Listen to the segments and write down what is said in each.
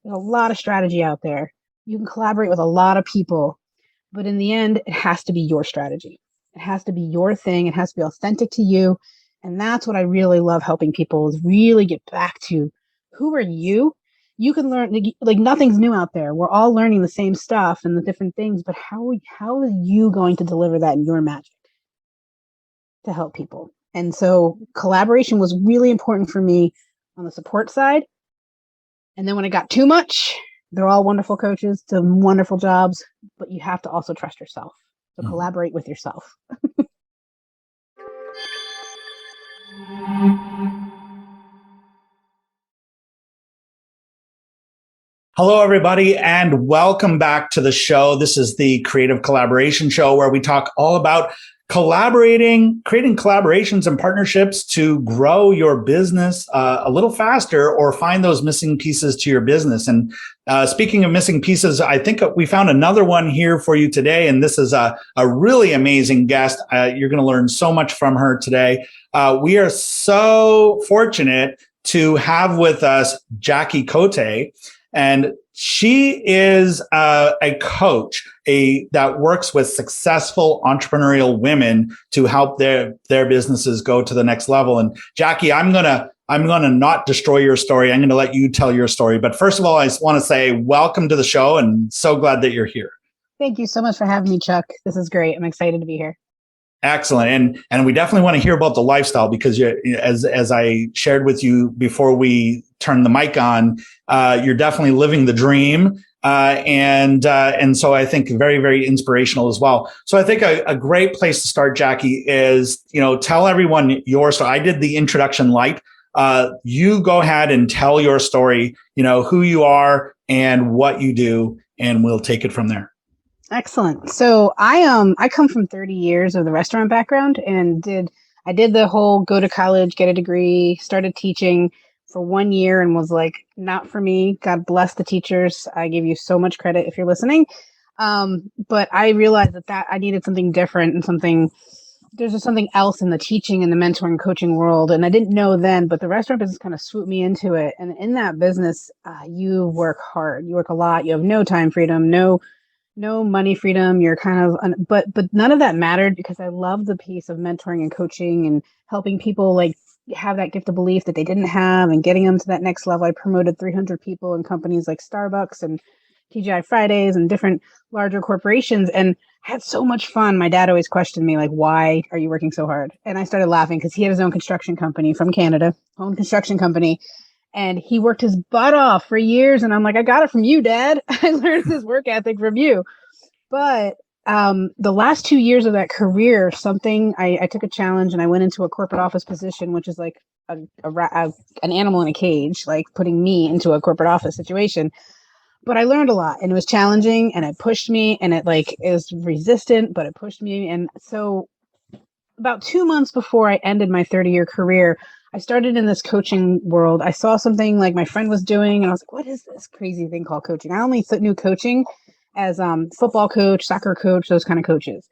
There's a lot of strategy out there. You can collaborate with a lot of people, but in the end, it has to be your strategy. It has to be your thing. It has to be authentic to you. And that's what I really love helping people is really get back to who are you? You can learn like nothing's new out there. We're all learning the same stuff and the different things, but how are you going to deliver that in your magic to help people? And so collaboration was really important for me on the support side. And then when it got too much, they're all wonderful coaches, some wonderful jobs, but you have to also trust yourself. So collaborate with yourself. Hello, everybody, and welcome back to the show. This is the Creative Collaboration Show where we talk all about collaborating, creating collaborations and partnerships to grow your business a little faster or find those missing pieces to your business. And speaking of missing pieces, I think we found another one here for you today. And this is a really amazing guest. You're going to learn so much from her today. We are so fortunate to have with us Jackie Cote. And she is a coach that works with successful entrepreneurial women to help their businesses go to the next level. And Jackie, I'm gonna not destroy your story. I'm gonna let you tell your story. But first of all, I just want to say welcome to the show, and so glad that you're here. Thank you so much for having me, Chuck. This is great. I'm excited to be here. Excellent. And we definitely want to hear about the lifestyle because as I shared with you before we turned the mic on, you're definitely living the dream. And so I think very, very inspirational as well. So I think a great place to start, Jackie, is, tell everyone your story. I did the introduction light. You go ahead and tell your story, who you are and what you do, and we'll take it from there. Excellent. So I come from 30 years of the restaurant background and I did the whole go to college, get a degree, started teaching for 1 year and was like, not for me. God bless the teachers. I give you so much credit if you're listening. But I realized that I needed something different and there's just something else in the teaching and the mentoring coaching world. And I didn't know then, but the restaurant business kind of swooped me into it. And in that business, you work hard, you work a lot, you have no time freedom, no money freedom. You're kind of, but none of that mattered because I love the piece of mentoring and coaching and helping people like have that gift of belief that they didn't have and getting them to that next level. I promoted 300 people in companies like Starbucks and TGI Fridays and different larger corporations. And I had so much fun. My dad always questioned me, like, why are you working so hard? And I started laughing because he had his own construction company from Canada, own construction company. And he worked his butt off for years. And I'm like, I got it from you, Dad. I learned this work ethic from you. But the last 2 years of that career, I took a challenge and I went into a corporate office position, which is like an animal in a cage, like putting me into a corporate office situation. But I learned a lot and it was challenging and it pushed me and it was resistant, but it pushed me. And so about 2 months before I ended my 30-year career, I started in this coaching world. I saw something like my friend was doing, and I was like, what is this crazy thing called coaching? I only knew coaching as football coach, soccer coach, those kind of coaches.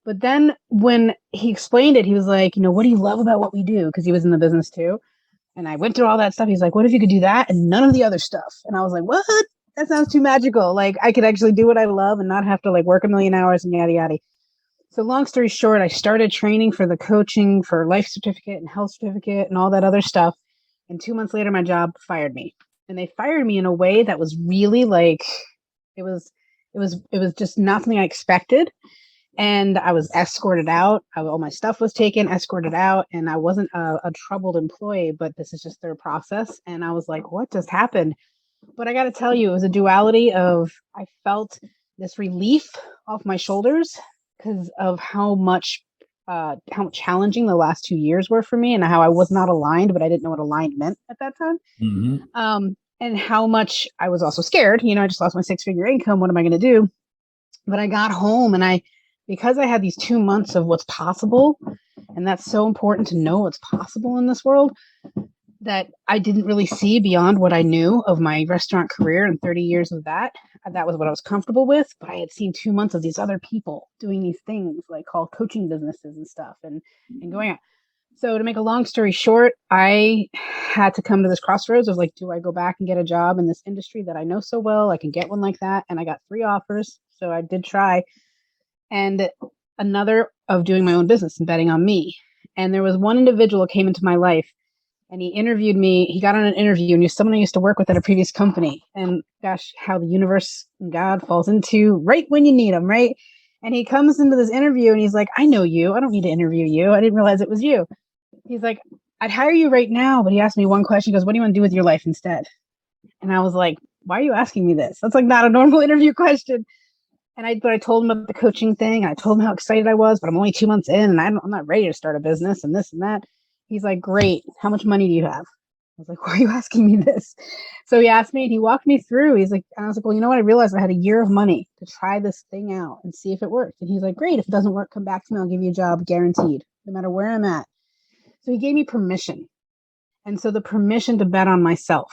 But then when he explained it, he was like, what do you love about what we do? Because he was in the business too. And I went through all that stuff. He's like, what if you could do that and none of the other stuff? And I was like, what? That sounds too magical. Like I could actually do what I love and not have to like work a million hours and yada, yada. So long story short, I started training for the coaching for life certificate and health certificate and all that other stuff. And 2 months later, my job fired me. And they fired me in a way that was really like, it was just not something I expected. And I was escorted out. All my stuff was taken, escorted out. And I wasn't a troubled employee, but this is just their process. And I was like, what just happened? But I got to tell you, it was a duality of, I felt this relief off my shoulders because of how challenging the last 2 years were for me and how I was not aligned, but I didn't know what aligned meant at that time. Mm-hmm. And how much I was also scared. I just lost my 6-figure income. What am I going to do? But I got home and because I had these 2 months of what's possible, and that's so important to know what's possible in this world, that I didn't really see beyond what I knew of my restaurant career and 30 years of that. That was what I was comfortable with, but I had seen 2 months of these other people doing these things like called coaching businesses and stuff and going out. So to make a long story short, I had to come to this crossroads of like, do I go back and get a job in this industry that I know so well? I can get one like that. And I got 3 offers. So I did try. And another of doing my own business and betting on me. And there was one individual who came into my life and he interviewed me. He got on an interview and he was someone I used to work with at a previous company. And gosh, how the universe and God falls into right when you need them, right? And he comes into this interview and he's like, I know you. I don't need to interview you. I didn't realize it was you. He's like, I'd hire you right now. But he asked me one question. He goes, what do you want to do with your life instead? And I was like, why are you asking me this? That's like not a normal interview question. But I told him about the coaching thing. I told him how excited I was, but I'm only 2 months in and I'm not ready to start a business and this and that. He's like, great. How much money do you have? I was like, why are you asking me this? So he asked me and he walked me through. He's like, and I was like, well, you know what? I realized I had a year of money to try this thing out and see if it worked. And he's like, great. If it doesn't work, come back to me. I'll give you a job guaranteed, no matter where I'm at. So he gave me permission. And so the permission to bet on myself.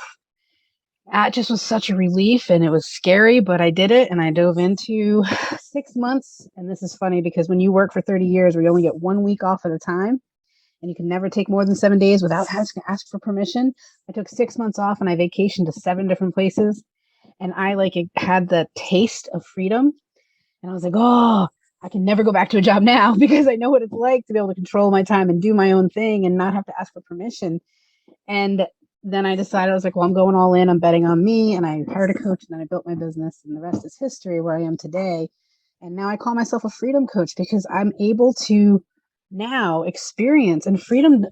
That just was such a relief and it was scary, but I did it and I dove into 6 months. And this is funny because when you work for 30 years where you only get 1 week off at a time and you can never take more than 7 days without having to ask for permission, I took 6 months off and I vacationed to 7 different places. And I had the taste of freedom. And I was like, oh, I can never go back to a job now because I know what it's like to be able to control my time and do my own thing and not have to ask for permission. And then I decided, I was like, well, I'm going all in. I'm betting on me. And I hired a coach and then I built my business and the rest is history where I am today. And now I call myself a freedom coach because I'm able to now experience and freedom.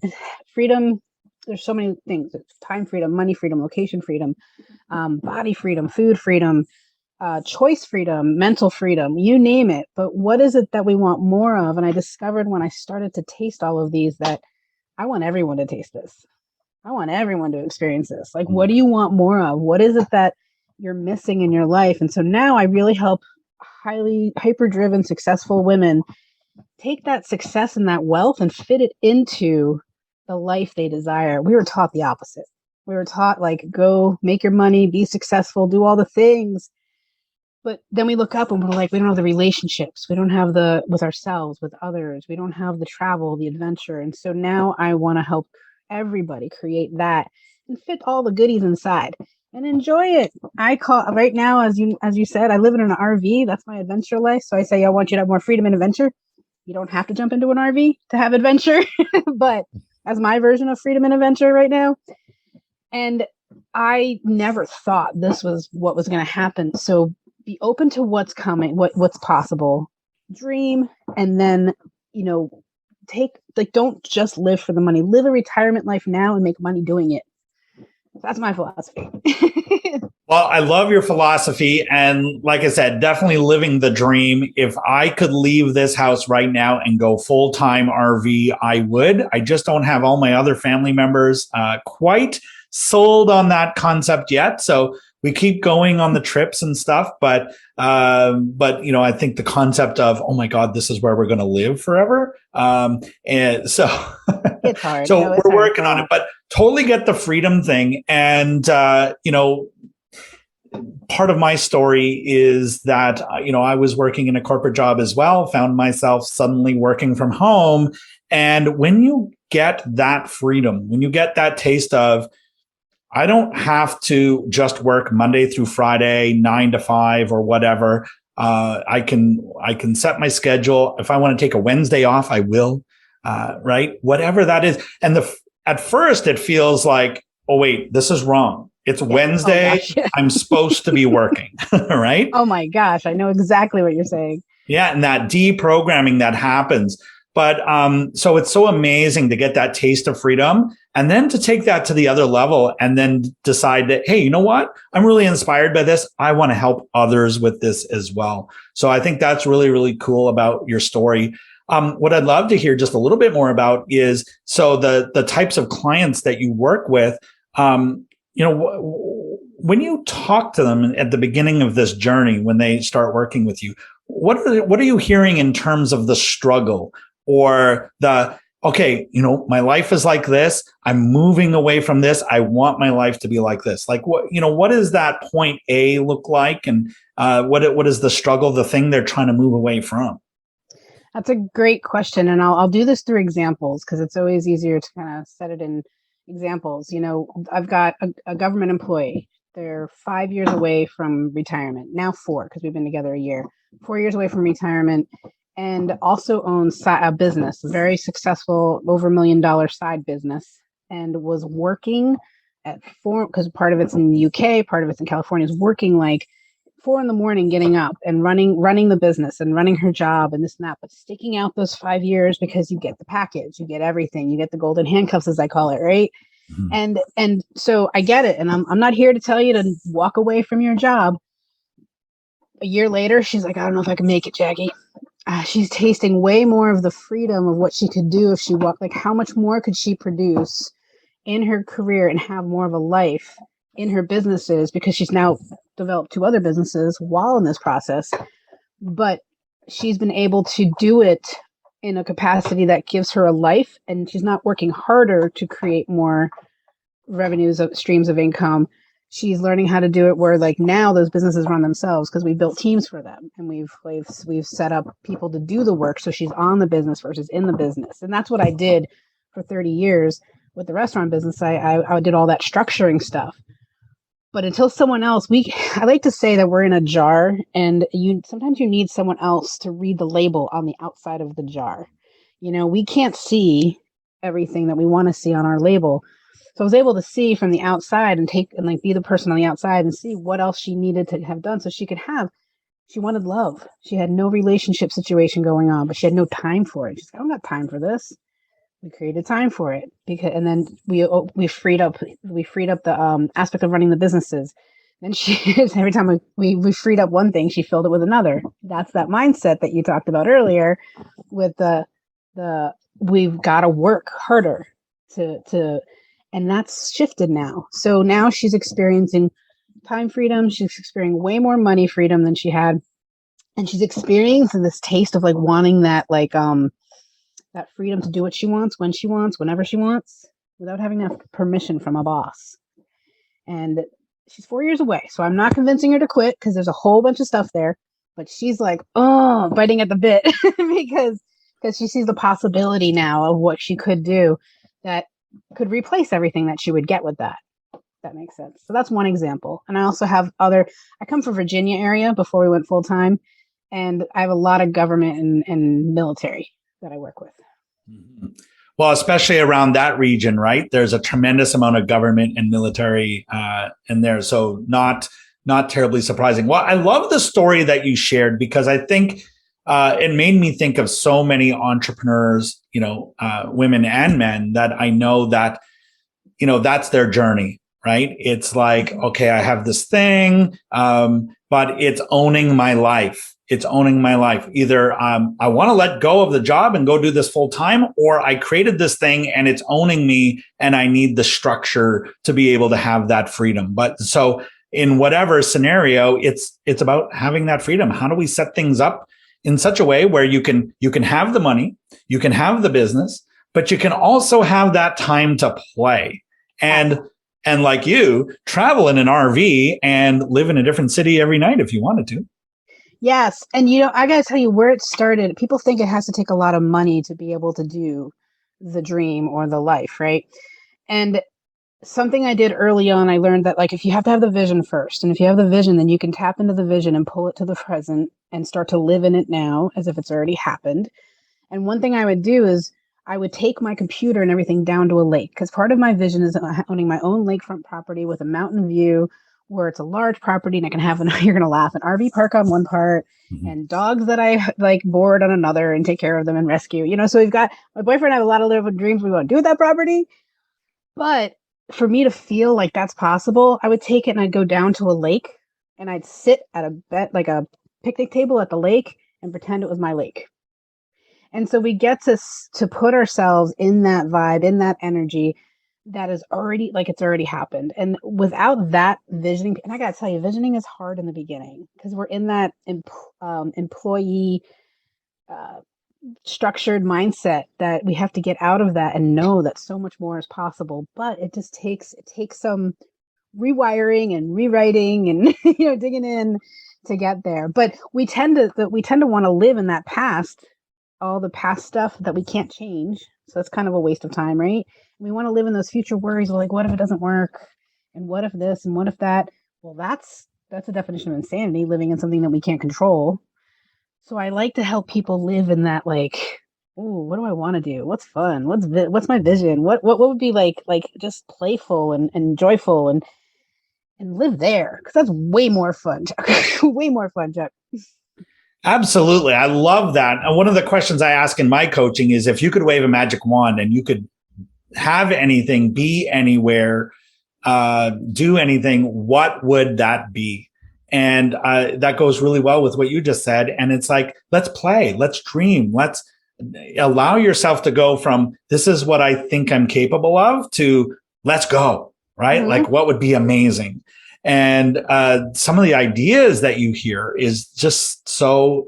There's so many things. It's time freedom, money freedom, location freedom, body freedom, food freedom, choice freedom, mental freedom, you name it. But what is it that we want more of? And I discovered when I started to taste all of these that I want everyone to taste this. I want everyone to experience this. Like, what do you want more of? What is it that you're missing in your life? And so now I really help highly hyper-driven, successful women take that success and that wealth and fit it into the life they desire. We were taught the opposite. We were taught like, go make your money, be successful, do all the things. But then we look up and we're like, we don't have the relationships. We don't have the with ourselves, with others. We don't have the travel, the adventure. And so now I want to help everybody create that and fit all the goodies inside and enjoy it. I call right now, as you said, I live in an RV. That's my adventure life. So I say, I want you to have more freedom and adventure. You don't have to jump into an RV to have adventure, but that's my version of freedom and adventure right now. And I never thought this was what was going to happen. So be open to what's coming, what's possible, dream, and then, don't just live for the money, live a retirement life now and make money doing it. That's my philosophy. Well, I love your philosophy. And like I said, definitely living the dream. If I could leave this house right now and go full-time RV, I would. I just don't have all my other family members quite sold on that concept yet. So we keep going on the trips and stuff. But I think the concept of, oh my God, this is where we're going to live forever. And so it's hard. So no, we're working on it, but totally get the freedom thing. And, part of my story is that, I was working in a corporate job as well, found myself suddenly working from home. And when you get that freedom, when you get that taste of, I don't have to just work Monday through Friday, 9 to 5 or whatever. I can set my schedule. If I want to take a Wednesday off, I will, right? Whatever that is. And at first it feels like, oh, wait, this is wrong. It's Wednesday. Oh, gosh, yeah. I'm supposed to be working, right? Oh my gosh. I know exactly what you're saying. Yeah. And that deprogramming that happens. But so it's so amazing to get that taste of freedom and then to take that to the other level and then decide that, hey, you know what? I'm really inspired by this. I want to help others with this as well. So I think that's really, really cool about your story. What I'd love to hear just a little bit more about is, so the types of clients that you work with, when you talk to them at the beginning of this journey, when they start working with you, what are you hearing in terms of the struggle or okay, my life is like this. I'm moving away from this. I want my life to be like this. Like what does that point A look like? And what is the struggle, the thing they're trying to move away from? That's a great question. And I'll do this through examples because it's always easier to kind of set it in examples. I've got a government employee. They're 5 years away from retirement. Now four, because we've been together a year. 4 years away from retirement, and also owns a business, a very successful, over $1 million side business, and was working at four, because part of it's in the UK, part of it's in California, is working like 4 in the morning, getting up and running the business and running her job and this and that, but sticking out those 5 years because you get the package, you get everything, you get the golden handcuffs, as I call it, right? Mhm. And so I get it, and I'm not here to tell you to walk away from your job. A year later, she's like, I don't know if I can make it, Jackie. She's tasting way more of the freedom of what she could do if she walked. Like, how much more could she produce in her career and have more of a life in her businesses, because she's now developed two other businesses while in this process. But she's been able to do it in a capacity that gives her a life, and she's not working harder to create more revenues of streams of income. She's learning how to do it where, like, now those businesses run themselves because we built teams for them, and we've set up people to do the work, so she's on the business versus in the business. And that's what I did for 30 years with the restaurant business. I did all that structuring stuff. But until someone else, I like to say that we're in a jar, and sometimes you need someone else to read the label on the outside of the jar. We can't see everything that we want to see on our label. So I was able to see from the outside and like be the person on the outside and see what else she needed to have done so she wanted love. She had no relationship situation going on, but she had no time for it. She's like, I don't got time for this. We created time for it, and then we freed up the aspect of running the businesses. And every time we freed up one thing, she filled it with another. That's that mindset that you talked about earlier, with the we've got to work harder to and that's shifted now. So now she's experiencing time freedom. She's experiencing way more money freedom than she had, and she's experiencing this taste of like wanting that freedom to do what she wants, when she wants, whenever she wants, without having to have permission from a boss. And she's 4 years away, so I'm not convincing her to quit because there's a whole bunch of stuff there. But she's like, oh, biting at the bit because she sees the possibility now of what she could do that could replace everything that she would get with that. That makes sense. So that's one example. And I also have I come from Virginia area before we went full time, and I have a lot of government and military that I work with. Mhm. Well, especially around that region, right? There's a tremendous amount of government and military in there, so not terribly surprising. Well, I love the story that you shared because I think it made me think of so many entrepreneurs, women and men that I know that that's their journey, right? It's like, okay, I have this thing, but it's owning my life. It's owning my life. Either I want to let go of the job and go do this full time, or I created this thing and it's owning me and I need the structure to be able to have that freedom. But so in whatever scenario, it's about having that freedom. How do we set things up in such a way where you can have the money, you can have the business, but you can also have that time to play and like you, travel in an RV and live in a different city every night if you wanted to. Yes. And I got to tell you where it started. People think it has to take a lot of money to be able to do the dream or the life, right? And something I did early on, I learned that, like, if you have to have the vision first, and if you have the vision, then you can tap into the vision and pull it to the present and start to live in it now as if it's already happened. And one thing I would do is I would take my computer and everything down to a lake, because part of my vision is owning my own lakefront property with a mountain view where it's a large property, and I can have you're going to laugh, an RV park on one part Mhm. and dogs that I like board on another and take care of them and rescue. So we've got my boyfriend and I have a lot of little dreams we want to do with that property. But for me to feel like that's possible, I would take it and I'd go down to a lake and I'd sit at like a picnic table at the lake and pretend it was my lake. And so we get to put ourselves in that vibe, in that energy that is already, like, it's already happened. And without that visioning, and I got to tell you, visioning is hard in the beginning because we're in that employee uh, structured mindset that we have to get out of that and know that so much more is possible. But it takes some rewiring and rewriting and digging in to get there. But we tend to want to live in that past all the past stuff that we can't change. So it's kind of a waste of time, right? We want to live in those future worries of like, what if it doesn't work? And what if this and what if that? Well, that's a definition of insanity, living in something that we can't control. So I like to help people live in that like, oh, what do I want to do? What's fun? What's my vision? What would be like just playful and joyful and live there because that's way more fun, Chuck. Way more fun, Chuck. Absolutely. I love that. And one of the questions I ask in my coaching is if you could wave a magic wand and you could have anything, be anywhere, do anything, what would that be? And that goes really well with what you just said. And it's like, let's play, let's dream, let's allow yourself to go from this is what I think I'm capable of to let's go, right? Mm-hmm. Like what would be amazing? And some of the ideas that you hear is just so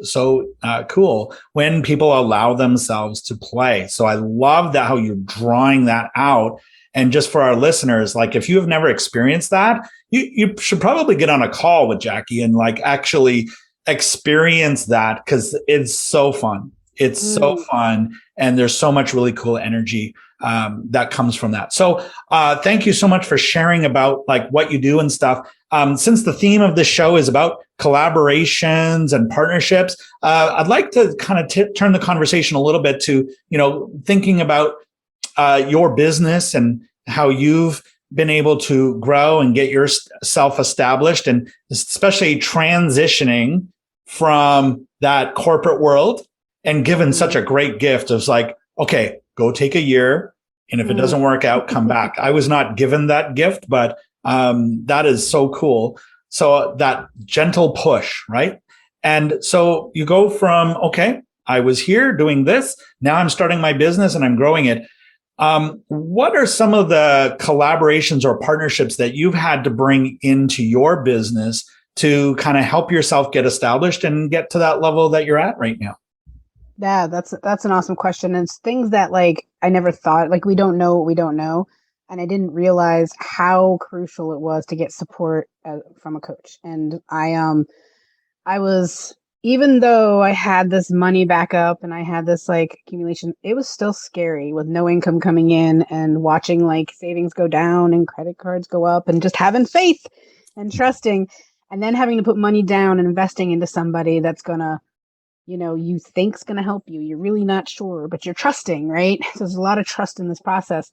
cool when people allow themselves to play. So I love that how you're drawing that out. And just for our listeners, like if you have never experienced that, you should probably get on a call with Jackie and like actually experience that because it's so fun. It's so fun. And there's so much really cool energy that comes from that. So thank you so much for sharing about like what you do and stuff. Since the theme of this show is about collaborations and partnerships, I'd like to kind of turn the conversation a little bit to, thinking about your business and how you've been able to grow and get yourself established, and especially transitioning from that corporate world and given such a great gift of like, okay, go take a year. And if it doesn't work out, come back. I was not given that gift, but that is so cool. So that gentle push, right? And so you go from, okay, I was here doing this. Now I'm starting my business and I'm growing it. What are some of the collaborations or partnerships that you've had to bring into your business to kind of help yourself get established and get to that level that you're at right now? Yeah, that's an awesome question. And it's things that like I never thought, like we don't know what we don't know. And I didn't realize how crucial it was to get support from a coach. And I was, even though I had this money back up and I had this like accumulation, it was still scary with no income coming in and watching like savings go down and credit cards go up and just having faith and trusting, and then having to put money down and investing into somebody that's gonna, you think's going to help you. You're really not sure, but you're trusting, right? So there's a lot of trust in this process.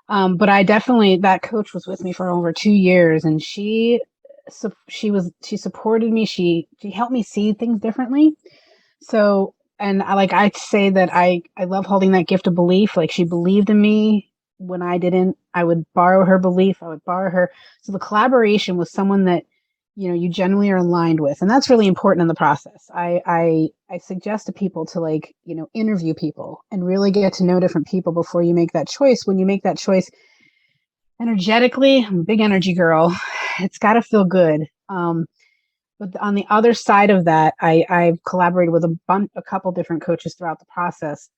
But I definitely, that coach was with me for over 2 years, and she supported me. She helped me see things differently. So, and I say that I love holding that gift of belief. Like she believed in me when I didn't. I would borrow her belief. I would borrow her. So the collaboration was someone that you generally are aligned with, and that's really important in the process. I suggest to people to like interview people and really get to know different people before you make that choice. When you make that choice energetically, I'm a big energy girl, it's got to feel good. But on the other side of that, I've collaborated with a couple different coaches throughout the process.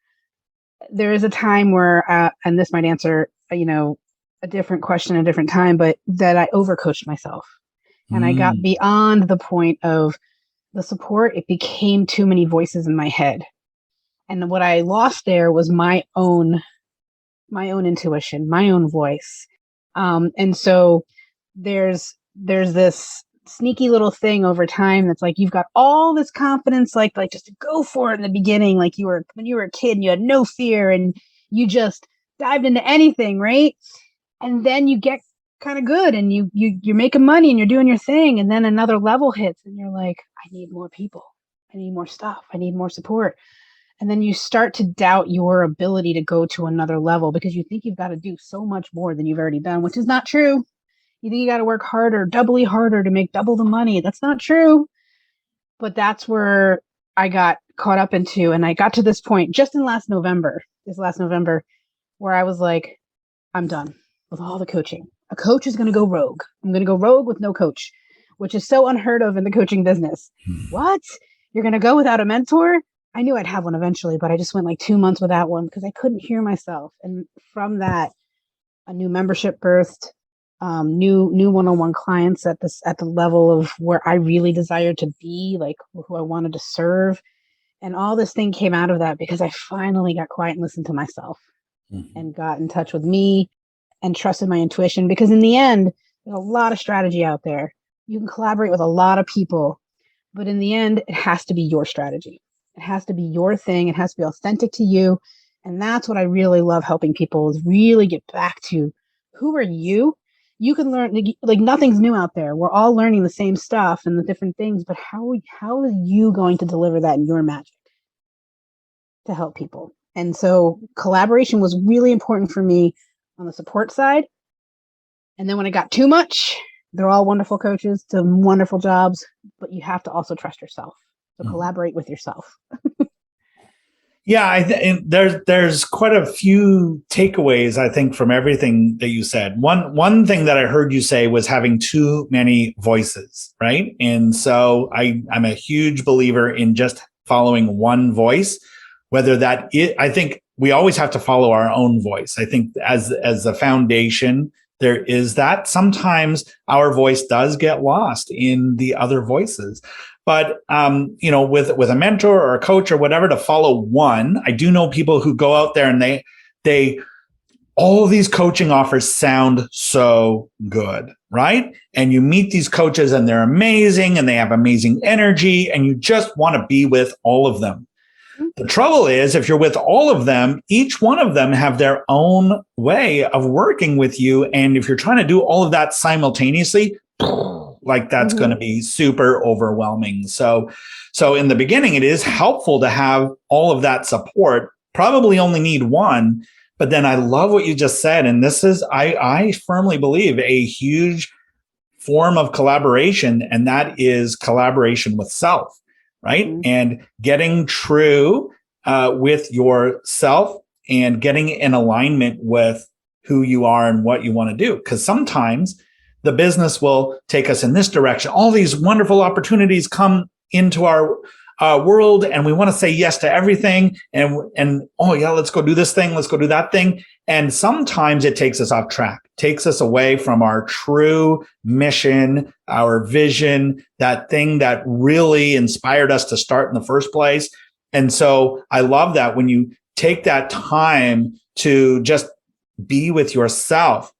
There is a time where, and this might answer a different question at a different time, but that I overcoached myself. And I got beyond the point of the support. It became too many voices in my head. And what I lost there was my own intuition, my own voice. And so there's this sneaky little thing over time that's like, you've got all this confidence, like just to go for it in the beginning. Like when you were a kid and you had no fear and you just dived into anything, right? And then you get kind of good and you're making money and you're doing your thing, and then another level hits and you're like, I need more people, I need more stuff, I need more support. And then you start to doubt your ability to go to another level because you think you've got to do so much more than you've already done, which is not true. You think you got to work harder, doubly harder to make double the money. That's not true. But that's where I got caught up into, and I got to this point just in last November, where I was like, I'm done with all the coaching. A coach is going to go rogue. I'm going to go rogue with no coach, which is so unheard of in the coaching business. What? You're going to go without a mentor? I knew I'd have one eventually, but I just went like 2 months without one because I couldn't hear myself. And from that, a new membership birthed, new one-on-one clients at the level of where I really desired to be, like who I wanted to serve. And all this thing came out of that because I finally got quiet and listened to myself and got in touch with me and trusted my intuition. Because in the end, there's a lot of strategy out there. You can collaborate with a lot of people, but in the end, it has to be your strategy. It has to be your thing. It has to be authentic to you. And that's what I really love helping people, is really get back to who are you? You can learn, like nothing's new out there. We're all learning the same stuff and the different things, but how are you going to deliver that in your magic to help people? And so collaboration was really important for me on the support side. And then when it got too much, they're all wonderful coaches, doing wonderful jobs, but you have to also trust yourself. So collaborate with yourself. Yeah, there's quite a few takeaways, I think, from everything that you said. One thing that I heard you say was having too many voices, right? And so I'm a huge believer in just following one voice, whether I think we always have to follow our own voice. I think as a foundation, there is that. Sometimes our voice does get lost in the other voices. But, with a mentor or a coach or whatever, to follow one, I do know people who go out there and all of these coaching offers sound so good, right? And you meet these coaches and they're amazing and they have amazing energy and you just want to be with all of them. The trouble is, if you're with all of them, each one of them have their own way of working with you. And if you're trying to do all of that simultaneously, like that's going to be super overwhelming. So in the beginning, it is helpful to have all of that support. Probably only need one, but then I love what you just said. And this is, I firmly believe, a huge form of collaboration, and that is collaboration with self, right? And getting true with yourself and getting in alignment with who you are and what you want to do. Because sometimes the business will take us in this direction. All these wonderful opportunities come into our world, and we want to say yes to everything. And oh yeah, let's go do this thing. Let's go do that thing. And sometimes it takes us off track, takes us away from our true mission, our vision, that thing that really inspired us to start in the first place. And so I love that when you take that time to just be with yourself,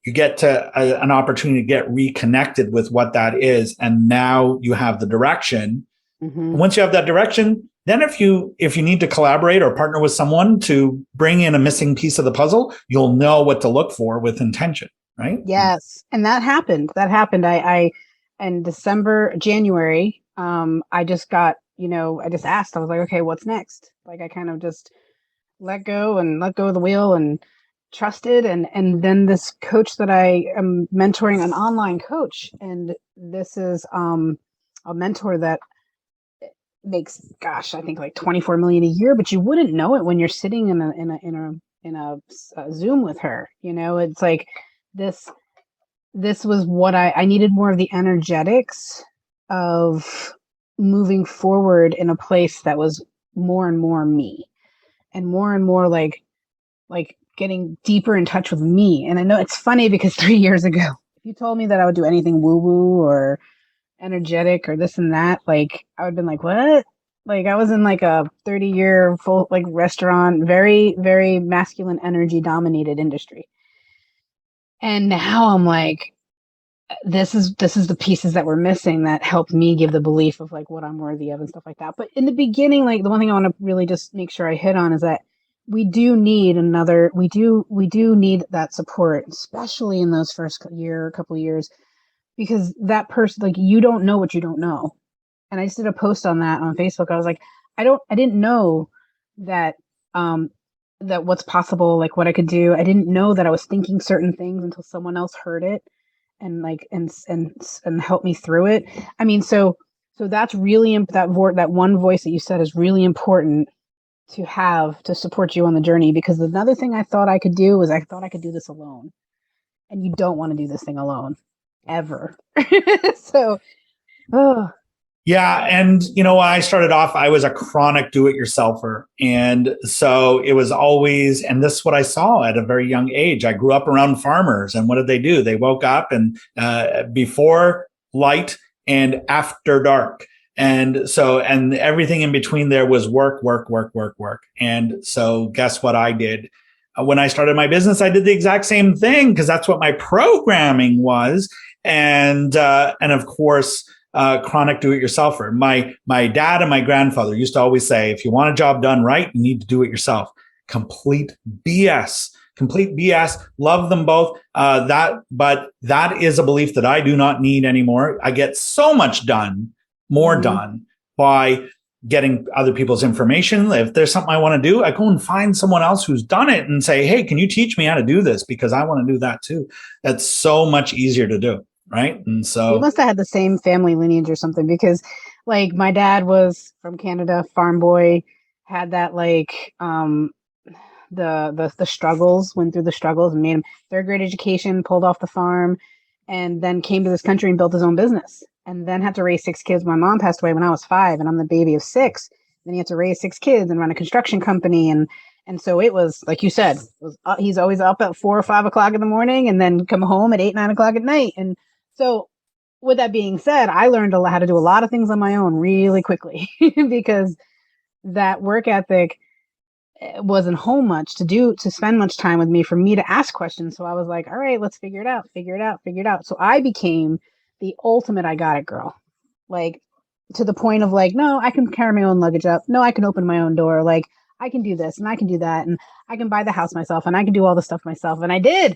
you get to an opportunity to get reconnected with what that is. And now you have the direction. Once you have that direction, then if you need to collaborate or partner with someone to bring in a missing piece of the puzzle, you'll know what to look for with intention, right? Yes. And that happened. I in January, I just got, I just asked, I was like, okay, what's next? Like I kind of just let go of the wheel and trusted. And then this coach that I am mentoring, an online coach, and this is a mentor that makes, gosh, I think like 24 million a year, but you wouldn't know it when you're sitting in a Zoom with her. It's like this was what I needed, more of the energetics of moving forward in a place that was more and more me, and more like getting deeper in touch with me. And I know it's funny because 3 years ago, if you told me that I would do anything woo woo or energetic or this and that, like I would have been like, what? Like I was in like a 30-year full like restaurant, very, very masculine energy dominated industry. And now I'm like, this is the pieces that were missing that helped me give the belief of like what I'm worthy of and stuff like that. But in the beginning, like the one thing I want to really just make sure I hit on is that we do need that support, especially in those first couple of years, because that person, like, you don't know what you don't know. And I just did a post on that on Facebook. I was like, I didn't know that, that what's possible, like what I could do. I didn't know that I was thinking certain things until someone else heard it and like, and helped me through it. I mean, so that's really, that one voice that you said is really important to have to support you on the journey. Because another thing I thought I could do was I thought I could do this alone, and you don't want to do this thing alone ever. So, yeah. And, when I started off, I was a chronic do-it-yourselfer. And so it was always, and this is what I saw at a very young age. I grew up around farmers, and what did they do? They woke up and before light and after dark. And so, and everything in between there was work, work, work, work, work. And so guess what I did? When I started my business, I did the exact same thing because that's what my programming was. And of course, chronic do-it-yourselfer. My dad and my grandfather used to always say, if you want a job done right, you need to do it yourself. Complete BS. Complete BS. Love them both. But that is a belief that I do not need anymore. I get so much done, more done by getting other people's information. If there's something I want to do, I go and find someone else who's done it and say, hey, can you teach me how to do this? Because I want to do that too. That's so much easier to do. Right. And so we must have had the same family lineage or something, because like my dad was from Canada, farm boy, had that like the struggles, went through the struggles and made him third grade education, pulled off the farm, and then came to this country and built his own business, and then had to raise 6 kids. My mom passed away when I was 5, and I'm the baby of 6. Then he had to raise 6 kids and run a construction company, and so it was like you said, he's always up at 4 or 5 o'clock in the morning, and then come home at 8, 9 o'clock at night. And so, with that being said, I learned how to do a lot of things on my own really quickly because that work ethic wasn't home much to spend much time with me for me to ask questions. So I was like, all right, let's figure it out. So I became the ultimate I got it girl. Like, to the point of like, no, I can carry my own luggage up. No, I can open my own door. Like, I can do this and I can do that. And I can buy the house myself and I can do all the stuff myself. And I did.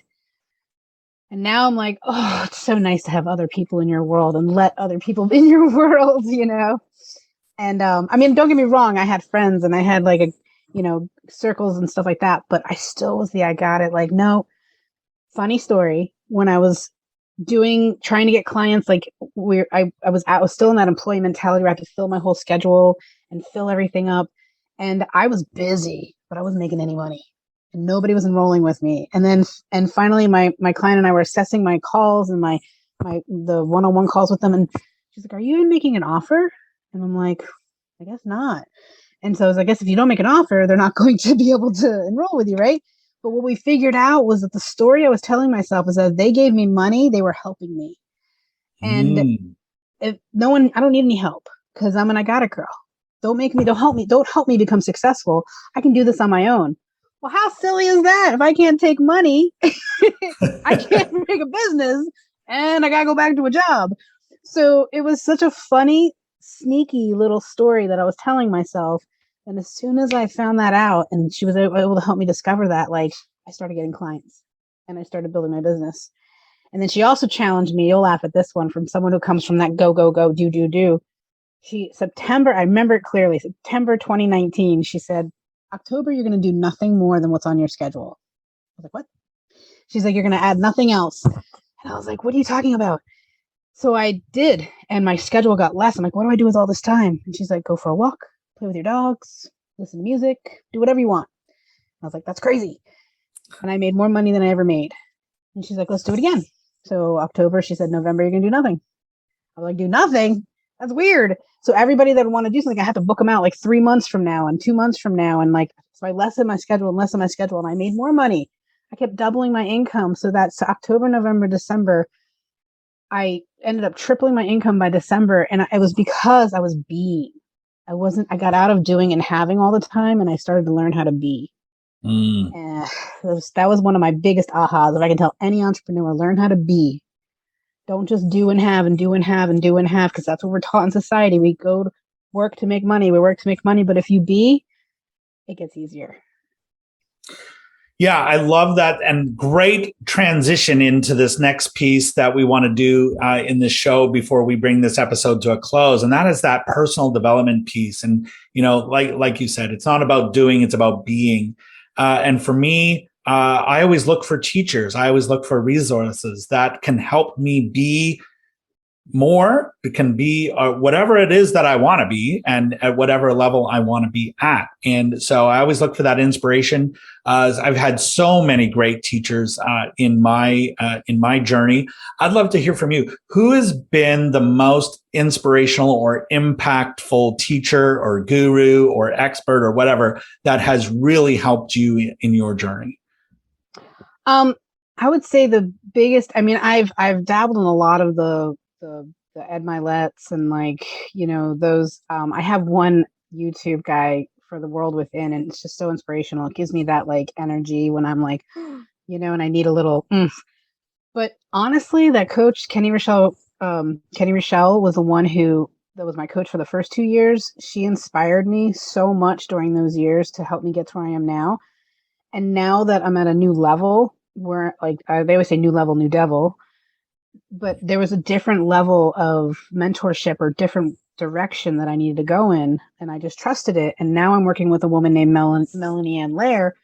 And now I'm like, oh, it's so nice to have other people in your world and let other people in your world, And I mean, don't get me wrong. I had friends and I had like circles and stuff like that, but I still was I got it. Like, no. Funny story. When I was trying to get clients, like I was still in that employee mentality where I had to fill my whole schedule and fill everything up. And I was busy, but I wasn't making any money. And nobody was enrolling with me. And finally my client and I were assessing my calls and the one-on-one calls with them. And she's like, are you even making an offer? And I'm like, I guess not. And so I was like, I guess if you don't make an offer, they're not going to be able to enroll with you, right? But what we figured out was that the story I was telling myself is that they gave me money, they were helping me. And if no one, I don't need any help because I'm an I got it girl. Don't help me become successful. I can do this on my own. Well, how silly is that? If I can't take money, I can't make a business and I got to go back to a job. So it was such a funny, sneaky little story that I was telling myself. And as soon as I found that out and she was able to help me discover that, like, I started getting clients and I started building my business. And then she also challenged me, you'll laugh at this one, from someone who comes from that go, go, go, do, do, do. I remember it clearly, September 2019, she said, October, you're going to do nothing more than what's on your schedule. I was like, what? She's like, you're going to add nothing else. And I was like, what are you talking about? So I did. And my schedule got less. I'm like, what do I do with all this time? And she's like, go for a walk, play with your dogs, listen to music, do whatever you want. I was like, that's crazy. And I made more money than I ever made. And she's like, let's do it again. So October, she said, November, you're going to do nothing. I was like, do nothing? That's weird. So everybody that would want to do something, I had to book them out like 3 months from now and 2 months from now. And like, so I lessened my schedule and I made more money. I kept doubling my income. So that's October, November, December. I ended up tripling my income by December. And it was because I was being. I got out of doing and having all the time. And I started to learn how to be. And that was one of my biggest ahas. If I can tell any entrepreneur, learn how to be. Don't just do and have and do and have and do and have, because that's what we're taught in society. We go to work to make money. We work to make money. But if you be, it gets easier. Yeah, I love that. And great transition into this next piece that we want to do in this show before we bring this episode to a close. And that is that personal development piece. And, like you said, it's not about doing, it's about being. And for me, I always look for teachers. I always look for resources that can help me be more. It can be whatever it is that I want to be and at whatever level I want to be at. And so I always look for that inspiration. I've had so many great teachers in my journey. I'd love to hear from you. Who has been the most inspirational or impactful teacher or guru or expert or whatever that has really helped you in your journey? I would say the biggest, I've dabbled in a lot of the the Ed Milet's and like, those, I have one YouTube guy for the world within, and it's just so inspirational. It gives me that like energy when I'm like, and I need a little But honestly, that coach, Kenny Rochelle was the one that was my coach for the first 2 years. She inspired me so much during those years to help me get to where I am now. And now that I'm at a new level where like they always say new level, new devil, but there was a different level of mentorship or different direction that I needed to go in. And I just trusted it. And now I'm working with a woman named Melanie Ann Lair,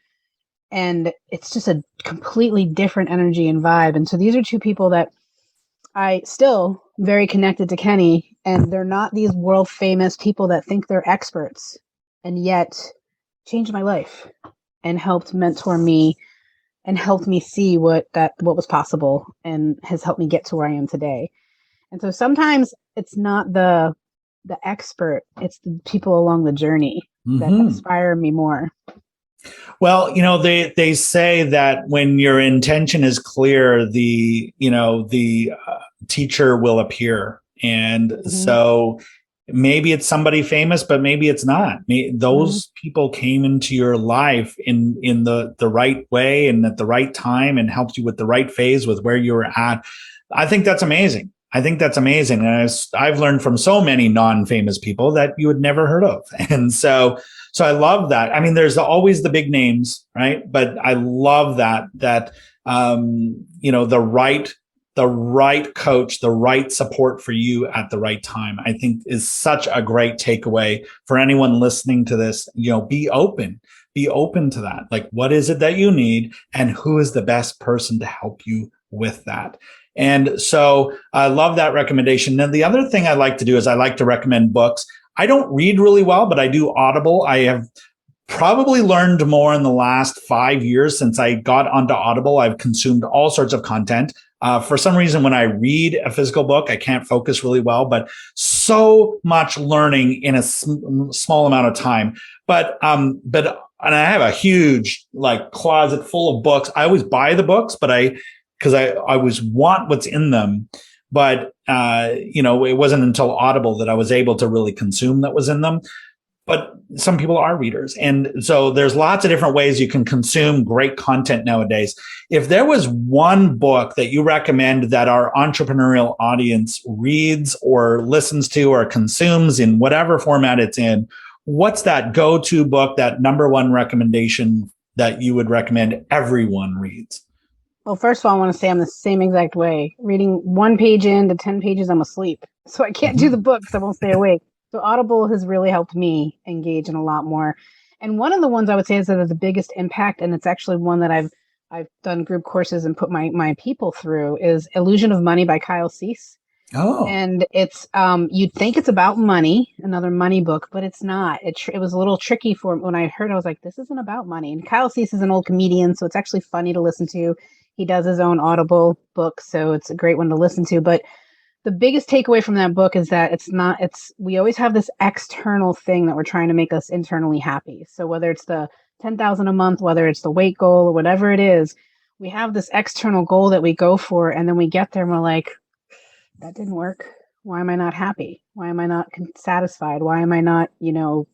and it's just a completely different energy and vibe. And so these are two people that I still very connected to Kenny, and they're not these world famous people that think they're experts, and yet changed my life and helped mentor me and helped me see what was possible and has helped me get to where I am today. And so sometimes it's not the expert, it's the people along the journey that inspire me more. Well, they say that when your intention is clear, the teacher will appear, and so maybe it's somebody famous, but maybe it's not. Those people came into your life in the right way and at the right time and helped you with the right phase with where you were at. I think that's amazing. And I've learned from so many non-famous people that you had never heard of, and so I love that. I mean, there's always the big names, right? But I love that the right coach, the right support for you at the right time, I think is such a great takeaway for anyone listening to this. Be open to that. Like, what is it that you need and who is the best person to help you with that? And so I love that recommendation. And the other thing I like to do is I like to recommend books. I don't read really well, but I do Audible. I have probably learned more in the last 5 years since I got onto Audible. I've consumed all sorts of content. For some reason, when I read a physical book, I can't focus really well, but so much learning in a small amount of time. But and I have a huge like closet full of books. I always buy the books, because I always want what's in them. But, it wasn't until Audible that I was able to really consume that was in them. But some people are readers. And so there's lots of different ways you can consume great content nowadays. If there was one book that you recommend that our entrepreneurial audience reads or listens to or consumes in whatever format it's in, what's that go-to book, that number one recommendation that you would recommend everyone reads? Well, first of all, I want to say I'm the same exact way. Reading 1 page into 10 pages, I'm asleep. So I can't do the books. I won't stay awake. So Audible has really helped me engage in a lot more. And one of the ones I would say is that has the biggest impact, and it's actually one that I've done group courses and put my people through, is Illusion of Money by Kyle Cease. Oh. And it's you'd think it's about money, another money book, but it's not. It was a little tricky for when I heard. I was like, this isn't about money. And Kyle Cease is an old comedian, so it's actually funny to listen to. He does his own Audible book, so it's a great one to listen to. But the biggest takeaway from that book is that we always have this external thing that we're trying to make us internally happy. So whether it's the 10,000 a month, whether it's the weight goal or whatever it is, we have this external goal that we go for, and then we get there and we're like, that didn't work. Why am I not happy? Why am I not satisfied? Why am I not,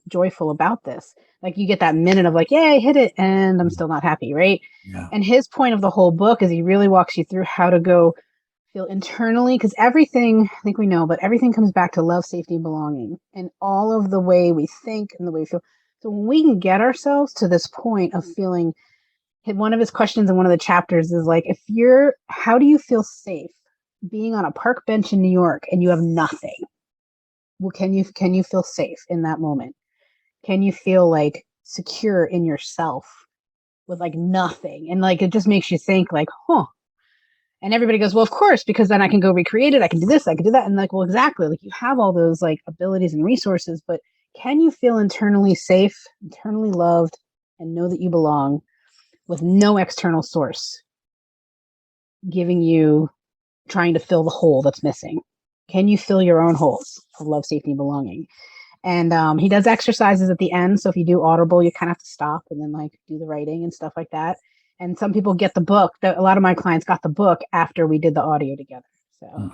joyful about this? Like you get that minute of like, yay, hit it, and I'm still not happy, right? Yeah. And his point of the whole book is he really walks you through how to go feel internally, because everything, I think we know, but everything comes back to love, safety, and belonging, and all of the way we think and the way we feel. So when we can get ourselves to this point of feeling, one of his questions in one of the chapters is like, how do you feel safe being on a park bench in New York and you have nothing? Well, can you feel safe in that moment? Can you feel like secure in yourself with like nothing? And like, it just makes you think like, huh. And everybody goes, well, of course, because then I can go recreate it. I can do this, I can do that. And like, well, exactly. Like you have all those like abilities and resources, but can you feel internally safe, internally loved, and know that you belong with no external source trying to fill the hole that's missing? Can you fill your own holes of love, safety, and belonging? And he does exercises at the end. So if you do Audible, you kind of have to stop and then like do the writing and stuff like that. And some people get the book. A lot of my clients got the book after we did the audio together. So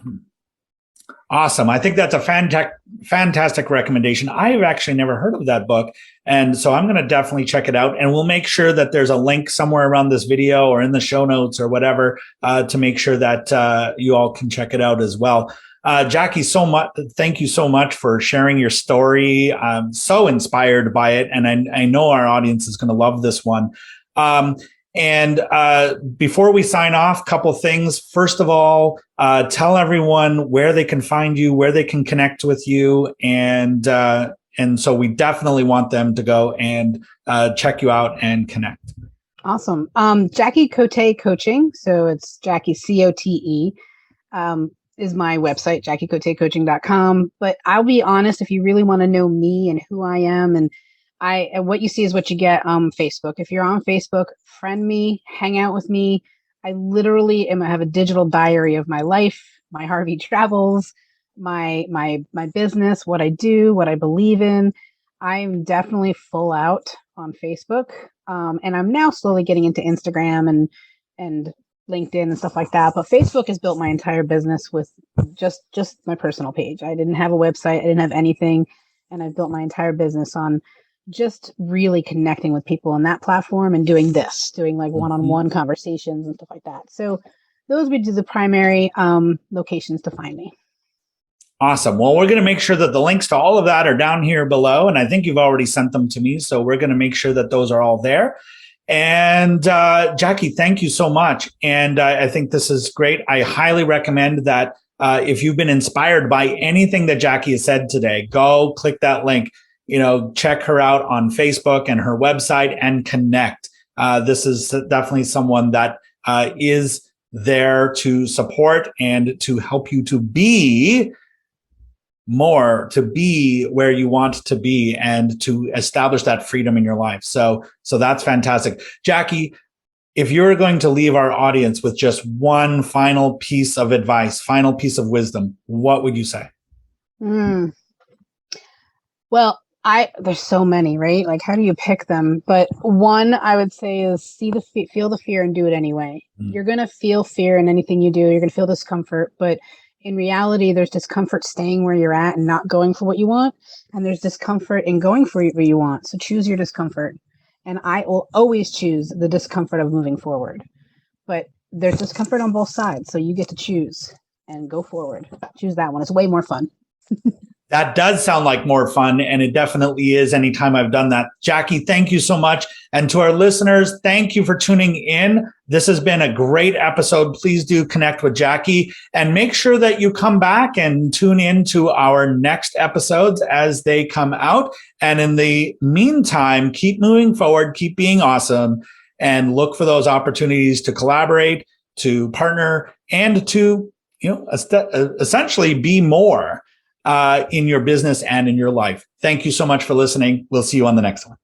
Awesome. I think that's a fantastic recommendation. I've actually never heard of that book. And so I'm going to definitely check it out. And we'll make sure that there's a link somewhere around this video or in the show notes or whatever to make sure that you all can check it out as well. Jackie, thank you so much for sharing your story. I'm so inspired by it. And I know our audience is going to love this one. And before we sign off, couple things. First of all, tell everyone where they can find you, where they can connect with you, and so we definitely want them to go and check you out and connect. Awesome. Jackie Cote Coaching, so it's Jackie Cote, is my website, JackieCoteCoaching.com. But I'll be honest, if you really want to know me and who I am and what you see is what you get on Facebook. If you're on Facebook, friend me, hang out with me. I literally have a digital diary of my life, my Harvey travels, my business, what I do, what I believe in. I'm definitely full out on Facebook. And I'm now slowly getting into Instagram and LinkedIn and stuff like that. But Facebook has built my entire business with just my personal page. I didn't have a website. I didn't have anything. And I've built my entire business on just really connecting with people on that platform and doing like one-on-one conversations and stuff like that. So those would be the primary locations to find me. Awesome. Well, we're going to make sure that the links to all of that are down here below. And I think you've already sent them to me. So we're going to make sure that those are all there. And Jackie, thank you so much. And I think this is great. I highly recommend that if you've been inspired by anything that Jackie has said today, go click that link. Check her out on Facebook and her website and connect. This is definitely someone that is there to support and to help you to be where you want to be and to establish that freedom in your life. So that's fantastic. Jackie, if you're going to leave our audience with just one final piece of advice, final piece of wisdom, what would you say? Well, there's so many, right? Like, how do you pick them? But one I would say is feel the fear and do it anyway. You're going to feel fear in anything you do. You're going to feel discomfort, but in reality, there's discomfort staying where you're at and not going for what you want. And there's discomfort in going for what you want. So choose your discomfort. And I will always choose the discomfort of moving forward. But there's discomfort on both sides. So you get to choose and go forward. Choose that one. It's way more fun. That does sound like more fun, and it definitely is anytime I've done that. Jackie, thank you so much. And to our listeners, thank you for tuning in. This has been a great episode. Please do connect with Jackie and make sure that you come back and tune in to our next episodes as they come out. And in the meantime, keep moving forward, keep being awesome, and look for those opportunities to collaborate, to partner, and to essentially be more in your business and in your life. Thank you so much for listening. We'll see you on the next one.